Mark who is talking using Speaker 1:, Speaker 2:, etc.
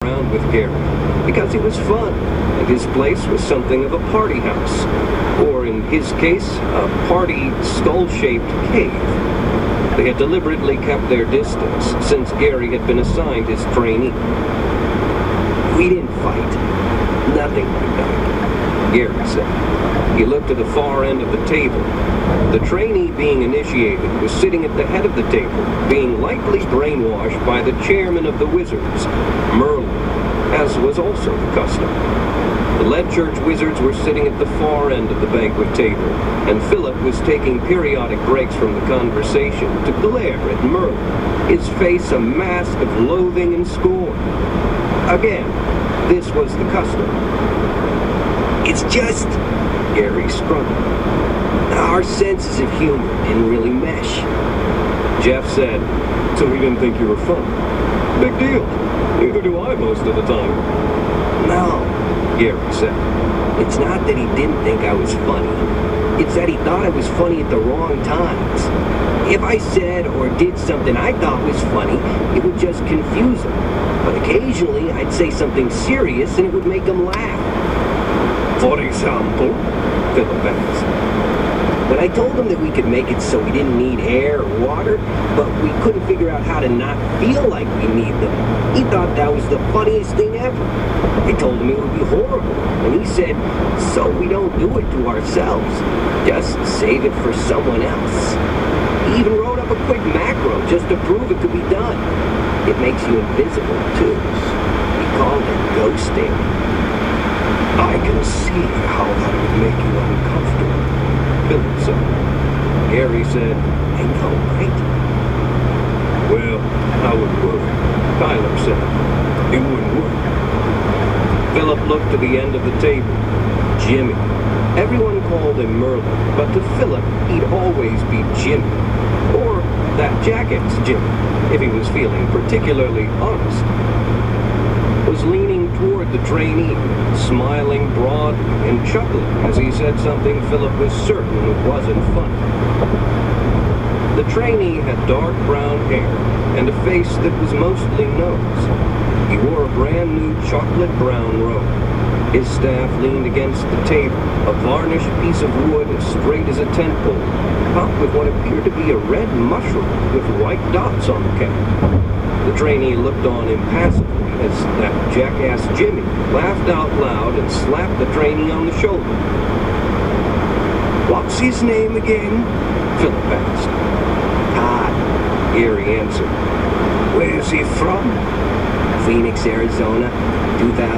Speaker 1: around with Gary because he was fun, and his place was something of a party house, or in his case, a party skull-shaped cave. They had deliberately kept their distance since Gary had been assigned his trainee.
Speaker 2: We didn't fight. Nothing like that,
Speaker 1: Gary said. He looked at the far end of the table. The trainee being initiated was sitting at the head of the table, being lightly brainwashed by the chairman of the Wizards, Merlin, as was also the custom. The Lead Church Wizards were sitting at the far end of the banquet table, and Philip was taking periodic breaks from the conversation to glare at Merlin, his face a mask of loathing and scorn. Again, this was the custom.
Speaker 2: It's just,
Speaker 1: Gary struggled.
Speaker 2: Our senses of humor didn't really mesh.
Speaker 1: Jeff said, so he didn't think you were funny. Big deal. Neither do I most of the time.
Speaker 2: No,
Speaker 1: Gary said.
Speaker 2: It's not that he didn't think I was funny. It's that he thought I was funny at the wrong times. If I said or did something I thought was funny, it would just confuse him. But occasionally, I'd say something serious and it would make him laugh.
Speaker 1: For example, Philip asked.
Speaker 2: When I told him that we could make it so we didn't need air or water, but we couldn't figure out how to not feel like we need them, he thought that was the funniest thing ever. I told him it would be horrible, and he said, so we don't do it to ourselves. Just save it for someone else. He even wrote up a quick macro just to prove it could be done. It makes you invisible, too. He called it ghosting.
Speaker 1: I can see how that would make you uncomfortable, Philip said. Gary said,
Speaker 2: I know, right?
Speaker 1: Well, I wouldn't worry, Tyler said. It wouldn't work. Philip looked to the end of the table. Jimmy. Everyone called him Merlin, but to Philip, he'd always be Jimmy. Or that jackass Jimmy, if he was feeling particularly honest. Was leaning toward the trainee, smiling broadly and chuckling as he said something Philip was certain wasn't funny. The trainee had dark brown hair and a face that was mostly nose. He wore a brand new chocolate brown robe. His staff leaned against the table, a varnished piece of wood as straight as a tent pole, topped with what appeared to be a red mushroom with white dots on the cap. The trainee looked on impassively as that jackass Jimmy laughed out loud and slapped the trainee on the shoulder. What's his name again? Philip asked.
Speaker 2: Todd,
Speaker 1: Gary answered. Where's he from?
Speaker 2: Phoenix, Arizona, 2000.